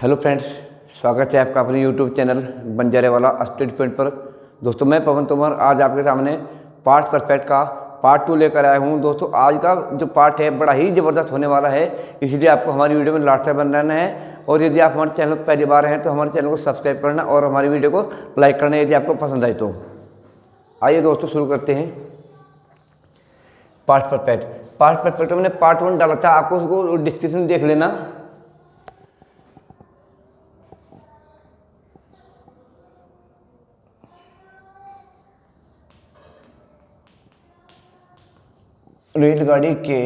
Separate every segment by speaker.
Speaker 1: Hello friends, स्वागत है आपका अपने यूट्यूब चैनल बंजारे वाला स्टडी पॉइंट पर। दोस्तों मैं पवन तोमर आज आपके सामने पास्ट परफेक्ट का पार्ट 2 लेकर आया हूं। दोस्तों आज का जो पार्ट है बड़ा ही ज़बरदस्त होने वाला है, इसलिए आपको हमारी वीडियो में लास्ट तक बन रहना है। और यदि आप हमारे चैनल पर पहली बार हैं तो हमारे चैनल को सब्सक्राइब करना और हमारी वीडियो को लाइक करना यदि आपको पसंद आए तो। आइए दोस्तों शुरू करते हैं। पास्ट परफेक्ट मैंने पार्ट 1 डाला था, आपको उसको डिस्क्रिप्शन में देख लेना। रेलगाड़ी के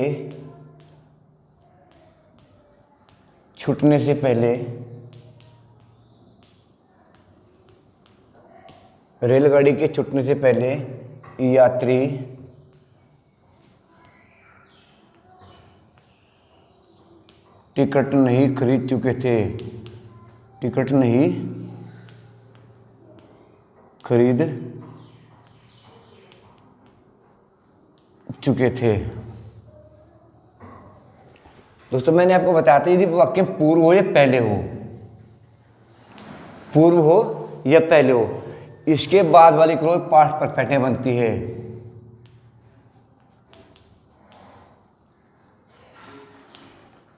Speaker 1: छूटने से पहले यात्री टिकट नहीं खरीद चुके थे। दोस्तों मैंने आपको बताया था यदि वाक्य पूर्व हो या पहले हो, इसके बाद वाली क्लोज पास्ट परफेक्ट में बनती है।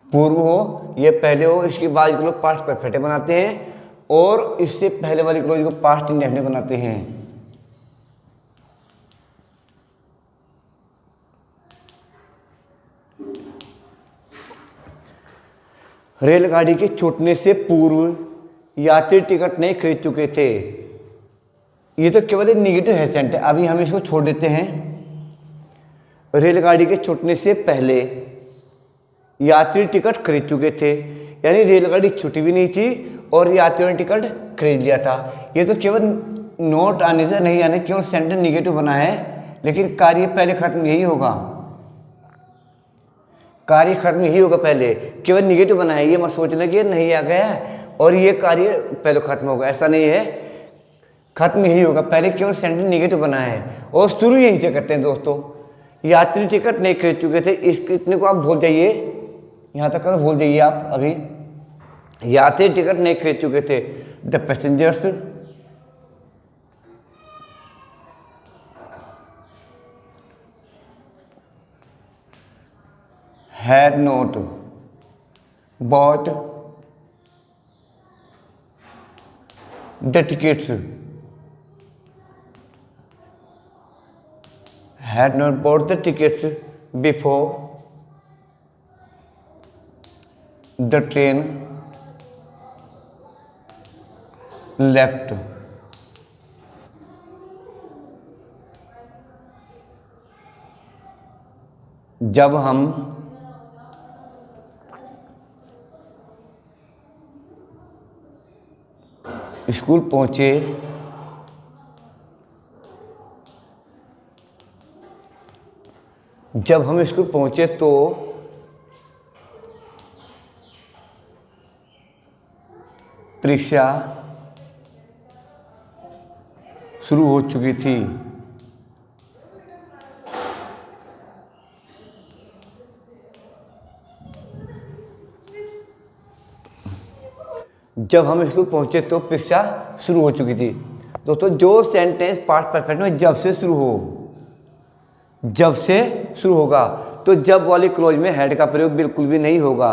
Speaker 1: पूर्व हो या पहले हो, इसके बाद क्लोज पास्ट परफेक्ट बनाते हैं और इससे पहले वाली क्लोज को पास्ट इंडेफिनिट बनाते हैं। रेलगाड़ी के छूटने से पूर्व यात्री टिकट नहीं खरीद चुके थे। ये तो केवल एक निगेटिव हेसेंट है, अभी हम इसको छोड़ देते हैं। रेलगाड़ी के छूटने से पहले यात्री टिकट खरीद चुके थे, यानी रेलगाड़ी छूटी भी नहीं थी और यात्रियों ने टिकट खरीद लिया था। ये तो केवल नोट आने से नहीं आने, केवल सेंटेंस निगेटिव बना है, लेकिन कार्य पहले खत्म यही होगा। पहले केवल निगेटिव बना है, ये मत सोचना कि ये नहीं आ गया और ये कार्य पहले खत्म होगा, ऐसा नहीं है। खत्म यही होगा, पहले केवल सेंटेंस निगेटिव बना है और शुरू यहीं से करते हैं। दोस्तों यात्री टिकट नहीं खरीद चुके थे, इतने को आप भूल जाइए, यहाँ तक भूल जाइए आप अभी। यात्री टिकट नहीं खरीद चुके थे। The passengers had not bought the tickets before the train left। जब हम स्कूल पहुंचे तो परीक्षा शुरू हो चुकी थी। जब हम स्कूल पहुंचे तो परीक्षा शुरू हो चुकी थी। दोस्तों जो सेंटेंस पास्ट परफेक्ट में जब से शुरू होगा तो जब वाली क्लोज में हैड का प्रयोग बिल्कुल भी नहीं होगा।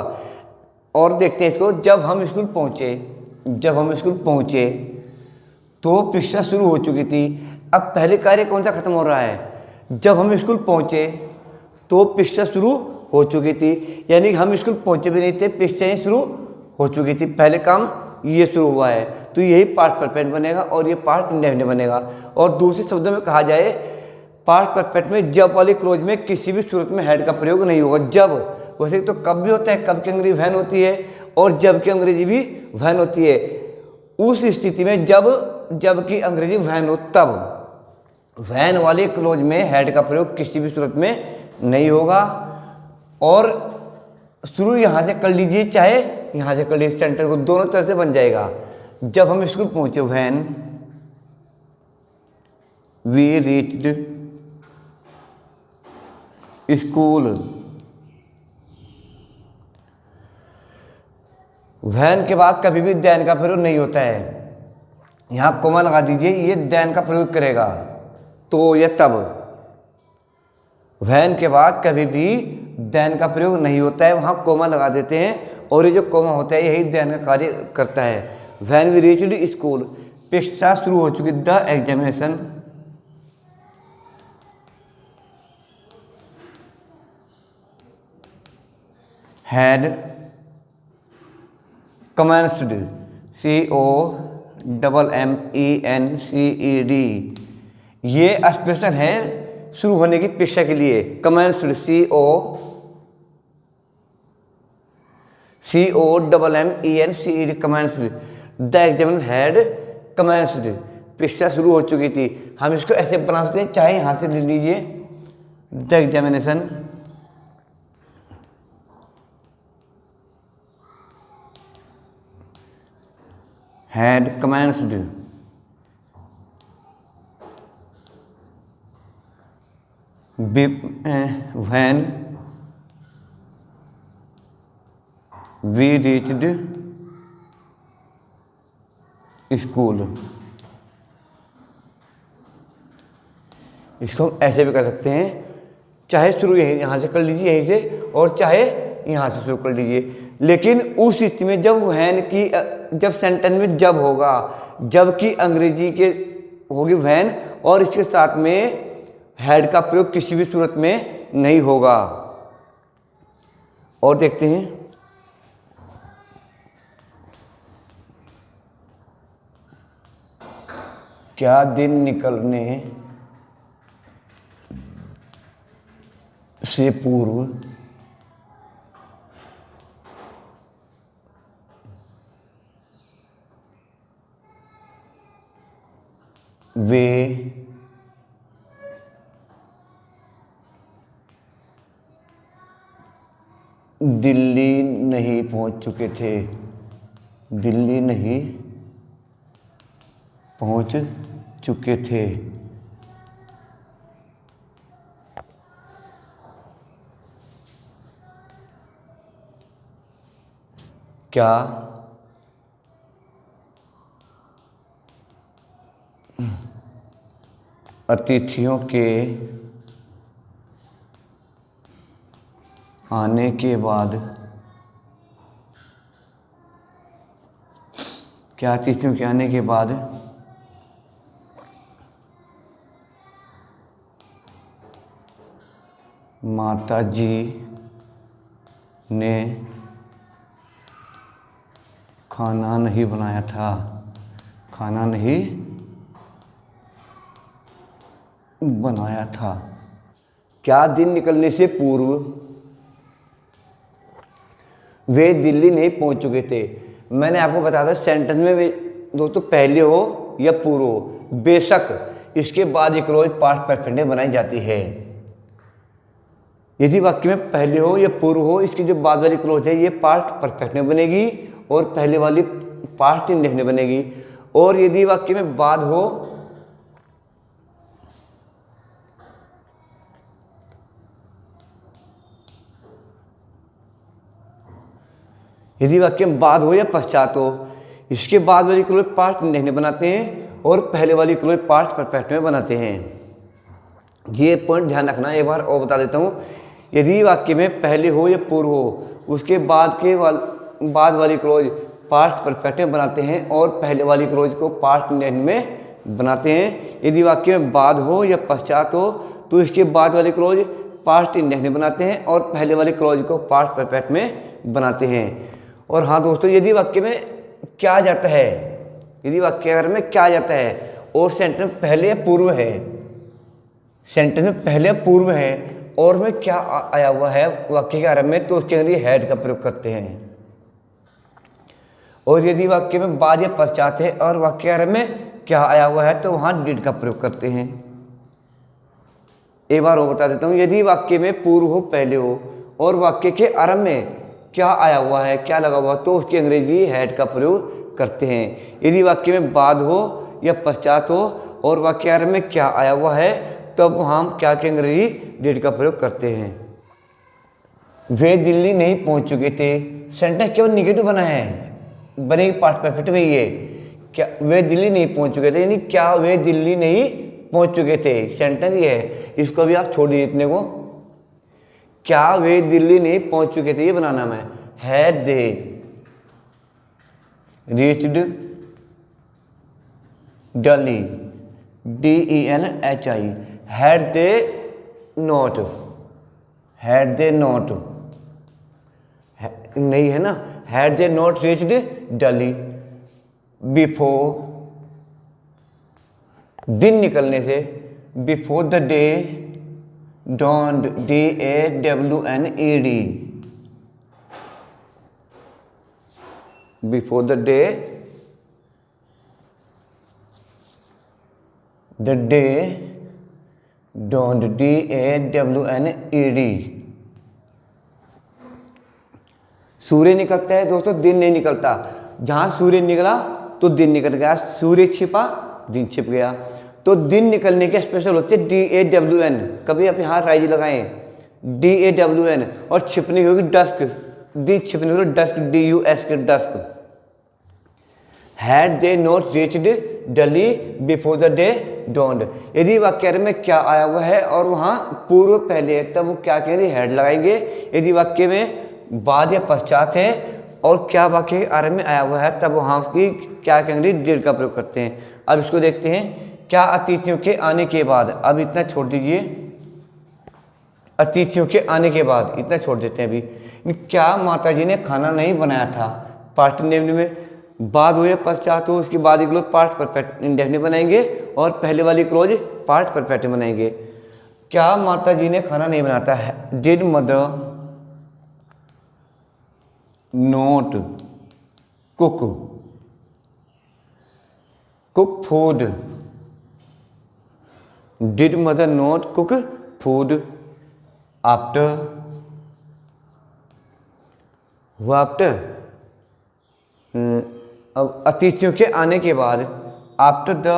Speaker 1: और देखते हैं इसको। जब हम स्कूल पहुंचे तो परीक्षा शुरू हो चुकी थी। अब पहले कार्य कौन सा खत्म हो रहा है? जब हम स्कूल पहुंचे तो परीक्षा शुरू हो चुकी थी, यानी हम स्कूल पहुंचे भी नहीं थे, परीक्षा ही शुरू हो चुकी थी। पहले काम ये शुरू हुआ है तो यही पास्ट परफेक्ट बनेगा और ये पास्ट इंडेफिनिट बनेगा। और दूसरे शब्दों में कहा जाए पास्ट परफेक्ट में जब वाली क्लोज में किसी भी सूरत में हेड का प्रयोग नहीं होगा। जब वैसे तो कब भी होता है, कब की अंग्रेजी वैन होती है और जब की अंग्रेजी भी वैन होती है। उस स्थिति में जब की अंग्रेजी वैन हो तब वैन वाली क्लोज में हेड का प्रयोग किसी भी सूरत में नहीं होगा। और शुरू यहाँ से कर लीजिए चाहे यहाँ से कर लीजिए, सेंटर को दोनों तरह से बन जाएगा। जब हम स्कूल पहुंचे, when we reached school, when के बाद कभी भी देन का प्रयोग नहीं होता है। यहाँ कोमा लगा दीजिए, ये देन का प्रयोग करेगा तो या तब। वैन के बाद कभी भी देन का प्रयोग नहीं होता है, वहाँ कोमा लगा देते हैं और ये जो कोमा होता है यही देन का कार्य करता है। वैन वी रीच्ड स्कूल, परीक्षा शुरू हो चुकी, the examination had commenced, COMMENCED, ये स्पेशल है शुरू होने की परीक्षा के लिए। Commenced, COMMENCED, commenced, the examination had commenced, परीक्षा शुरू हो चुकी थी। हम इसको ऐसे बना सकते हैं, चाहे यहाँ से ले लीजिए, the examination had commenced when we reached school। इसको हम ऐसे भी कर सकते हैं, चाहे शुरू यहाँ से कर लीजिए यहीं से, और चाहे यहाँ से शुरू कर लीजिए। लेकिन उस स्थिति में जब वैन की, जब सेंटेंस में जब होगा, जबकि अंग्रेजी के होगी वैन और इसके साथ में हैड का प्रयोग किसी भी सूरत में नहीं होगा। और देखते हैं, क्या दिन निकलने से पूर्व वे दिल्ली नहीं पहुंच चुके थे, दिल्ली नहीं पहुंच चुके थे। क्या अतिथियों के आने के बाद, क्या अतिथियों के आने के बाद माता जी ने खाना नहीं बनाया था, खाना नहीं बनाया था। क्या दिन निकलने से पूर्व वे दिल्ली नहीं पहुंच चुके थे। मैंने आपको बताया था सेंटेंस में वे दोस्तों पहले हो या पूर्व हो, बेशक इसके बाद एक रोज पास्ट परफेक्ट में बनाई जाती है। यदि वाक्य में पहले हो या पूर्व हो, इसकी जो बाद वाली क्लोज है ये पास्ट परफेक्ट में बनेगी और पहले वाली पास्ट इंडेफिनिट में बनेगी। और यदि वाक्य में बाद हो, यदि वाक्य में बाद हो या पश्चात हो, इसके बाद वाली क्लोज पास्ट इंडेफिनिट बनाते हैं और पहले वाली क्लोज पास्ट परफेक्ट में बनाते हैं। ये पॉइंट ध्यान रखना। एक बार और बता देता हूँ, यदि वाक्य में पहले हो या पूर्व हो, उसके बाद बाद वाली क्लोज पास्ट परफेक्ट में बनाते हैं और पहले वाली क्लोज को पास्ट इंडेफिनिट में बनाते हैं। यदि वाक्य में बाद हो या पश्चात हो, तो इसके बाद वाली क्लोज पास्ट इंडेफिनिट बनाते हैं और पहले वाली क्लोज को पास्ट परफेक्ट में बनाते हैं। और हाँ दोस्तों, यदि वाक्य में क्या जाता है, यदि वाक्य अगर में क्या जाता है और सेंटेंस पहले या पूर्व है, सेंटेंस में पहले या पूर्व है और में क्या आया हुआ है वाक्य के आरंभ में, तो उसके लिए हैड का प्रयोग करते हैं। और यदि वाक्य में बाद या पश्चात है और वाक्य के आरंभ में क्या आया हुआ है, तो वहां डिड का प्रयोग करते हैं। एक बार और बता देता हूं, यदि वाक्य में पूर्व हो, पहले हो और वाक्य के आरंभ में क्या आया हुआ है, क्या लगा हुआ, तो उसकी अंग्रेजी हैड का प्रयोग करते हैं। यदि वाक्य में बाद हो या पश्चात हो और वाक्य आरंभ में क्या आया हुआ है, तब हम क्या के अंग्रेजी डिड का प्रयोग करते हैं। वे दिल्ली नहीं पहुंच चुके थे, सेंटेंस केवल निगेटिव बना है, बनेगी पास्ट परफेक्ट में ये, क्या वे दिल्ली नहीं पहुंच चुके थे, यानी क्या वे दिल्ली नहीं पहुंच चुके थे, सेंटेंस ये है। इसको भी आप छोड़ दीजिए इतने को, क्या वे दिल्ली नहीं पहुंच चुके थे ये बनाना मैं, had they reached Delhi, DELHI, had they not, had they not नहीं है ना, had they not reached Delhi before, दिन निकलने से, before the day dawned, DAWNED, before the day dawned, DAWNED, सूर्य निकलता है दोस्तों, दिन नहीं निकलता। जहां सूर्य निकला तो दिन निकल गया, सूर्य छिपा दिन छिप गया। तो दिन निकलने के स्पेशल होते हैं DAWN, कभी आप यहाँ राइज लगाएं DAWN, और छिपने की होगी डस्क, दिन छिपने की होगी dusk, DUSK dusk. Had they not reached Delhi before the day dawned, यदि वाक्य में क्या आया हुआ है और वहाँ पूर्व पहले है तब वो क्या कहेंगे, हैड लगाएंगे। यदि वाक्य में बाद या पश्चात है और क्या वाक्य आरंभ में आया हुआ है तब वहाँ उसकी क्या कहेंगे, डिड का प्रयोग करते हैं। अब इसको देखते हैं, क्या अतिथियों के आने के बाद, अब इतना छोड़ दीजिए, अतिथियों के आने के बाद इतना छोड़ देते हैं अभी। क्या माताजी ने खाना नहीं बनाया था, पास्ट इंडेफिनिट में, बाद हो या पश्चात हो उसकी बाद क्लोज पास्ट परफेक्ट इंडेफिनिट बनाएंगे और पहले वाली क्लोज पास्ट परफेक्ट बनाएंगे। क्या माताजी ने खाना नहीं बनाया था, did mother note cook food, did mother note cook food after, हुआ आफ्टर, अब अतिथियों के आने के बाद, after the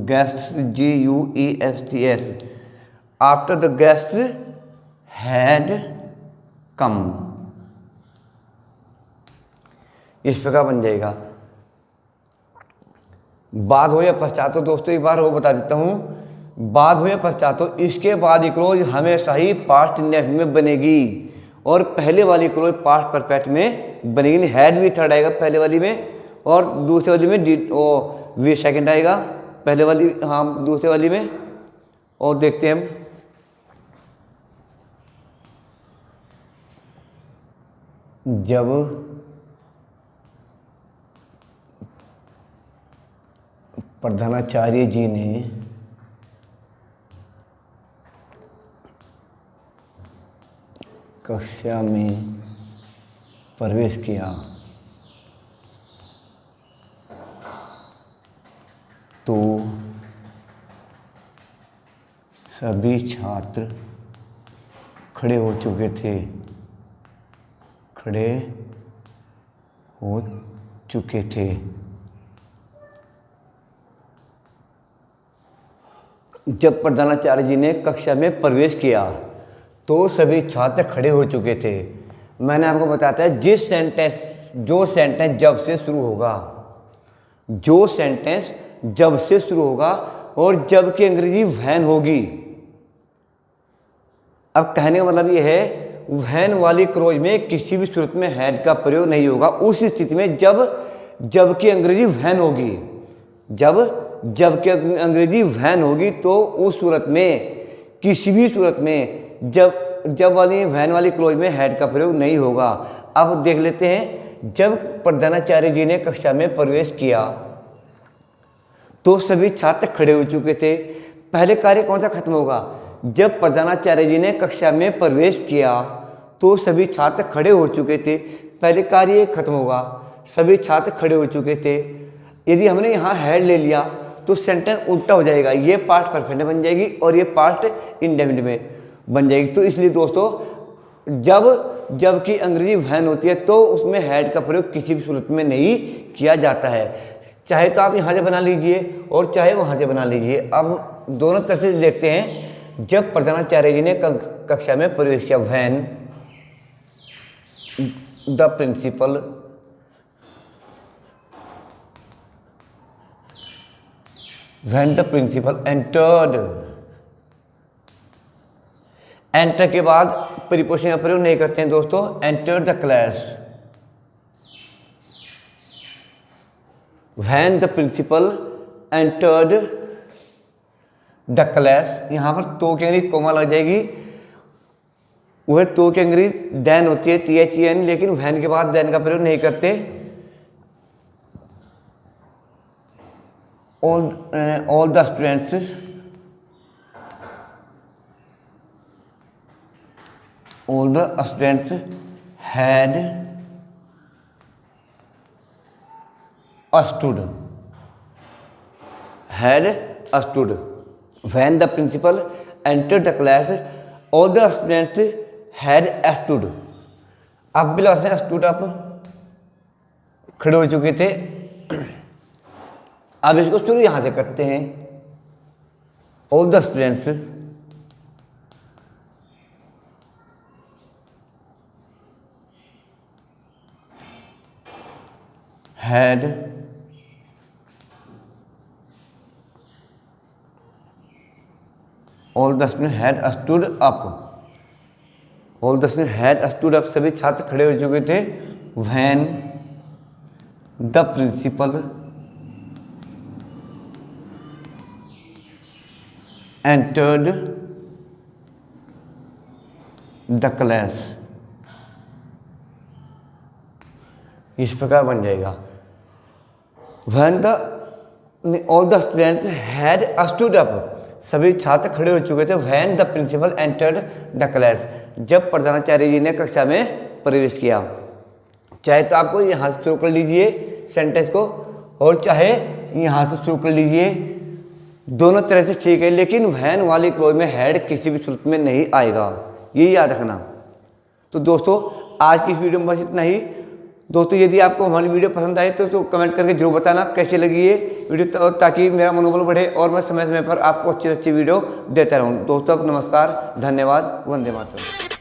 Speaker 1: guests, GUESTS, after the guests had come, इस प्रकार बन जाएगा। बाद हो या पश्चात हो दोस्तों, एक बार वो बता देता हूँ, बाद हो या पश्चात हो इसके बाद एक क्लोज हमेशा ही पास्ट इंडेफिनिट में बनेगी और पहले वाली क्लोज पास्ट परफेक्ट में बनेगी। नहीं, हैड भी थर्ड आएगा पहले वाली में और दूसरे वाली में डिड वी सेकंड आएगा, पहले वाली हाँ दूसरे वाली में। और देखते हैं हम, जब प्रधानाचार्य जी ने कक्षा में प्रवेश किया तो सभी छात्र खड़े हो चुके थे, खड़े हो चुके थे। जब प्रधानाचार्य जी ने कक्षा में प्रवेश किया तो सभी छात्र खड़े हो चुके थे। मैंने आपको बताया था जिस सेंटेंस, जो सेंटेंस जब से शुरू होगा, जो सेंटेंस जब से शुरू होगा और जब की अंग्रेजी वैन होगी। अब कहने का मतलब ये है वैन वाली क्लोज में किसी भी सूरत में हैड का प्रयोग नहीं होगा उस स्थिति में जब की अंग्रेजी वैन होगी। जब की अंग्रेजी वैन होगी तो उस सूरत में, किसी भी सूरत में जब वाली वैन वाली क्लोज में हैड का प्रयोग नहीं होगा। अब देख लेते हैं, जब प्रधानाचार्य जी ने कक्षा में प्रवेश किया तो सभी छात्र खड़े हो चुके थे। पहले कार्य कौन सा खत्म होगा? जब प्रधानाचार्य जी ने कक्षा में प्रवेश किया तो सभी छात्र खड़े हो चुके थे, पहले कार्य खत्म होगा, सभी छात्र खड़े हो चुके थे। यदि हमने यहाँ हैड ले लिया तो सेंटेंस उल्टा हो जाएगा, ये पास्ट परफेक्ट बन जाएगी और ये पास्ट इंडेफिनिट में बन जाएगी। तो इसलिए दोस्तों जब की अंग्रेजी वैन होती है तो उसमें हैड का प्रयोग किसी भी सूरत में नहीं किया जाता है। चाहे तो आप यहाँ से बना लीजिए और चाहे वहाँ से बना लीजिए। अब दोनों तरह से देखते हैं। जब प्रधानाचार्य जी ने कक्षा में प्रवेश किया, when the principal when the principal entered. Enter के बाद प्रीपोजिशन का प्रयोग नहीं करते हैं दोस्तों, enter the class. When the principal entered the class, यहां पर तो के अंग्रेजी कोमा लग जाएगी, वह तो के अंग्रेजी देन होती है THEN, लेकिन व्हेन के बाद देन का प्रयोग नहीं करते। All the students had stood when the principal entered the class, all the students had stood। अब भी लगा से stood up, खड़े हो चुके थे। अब इसको शुरू यहां से करते हैं, all the students had stood up। all the students had stood up, सभी छात्र खड़े हो चुके थे। when the principal entered the class, इस प्रकार बन जाएगा। when the all the students had stood up, सभी छात्र खड़े हो चुके थे। when the principal entered the class, जब प्रधानाचार्य जी ने कक्षा में प्रवेश किया। चाहे तो आपको यहाँ से शुरू कर लीजिए सेंटेंस को, और चाहे यहाँ से शुरू कर लीजिए, दोनों तरह से ठीक है, लेकिन when वाली क्लोज में had किसी भी सूरत में नहीं आएगा, ये याद रखना। तो दोस्तों आज की इस वीडियो में बस इतना ही। दोस्तों यदि आपको हमारी वीडियो पसंद आए तो कमेंट करके जरूर बताना कैसे लगी ये वीडियो, ताकि मेरा मनोबल बढ़े और मैं समय समय पर आपको अच्छी अच्छी वीडियो देता रहूँ। दोस्तों नमस्कार, धन्यवाद, वंदे मातरम।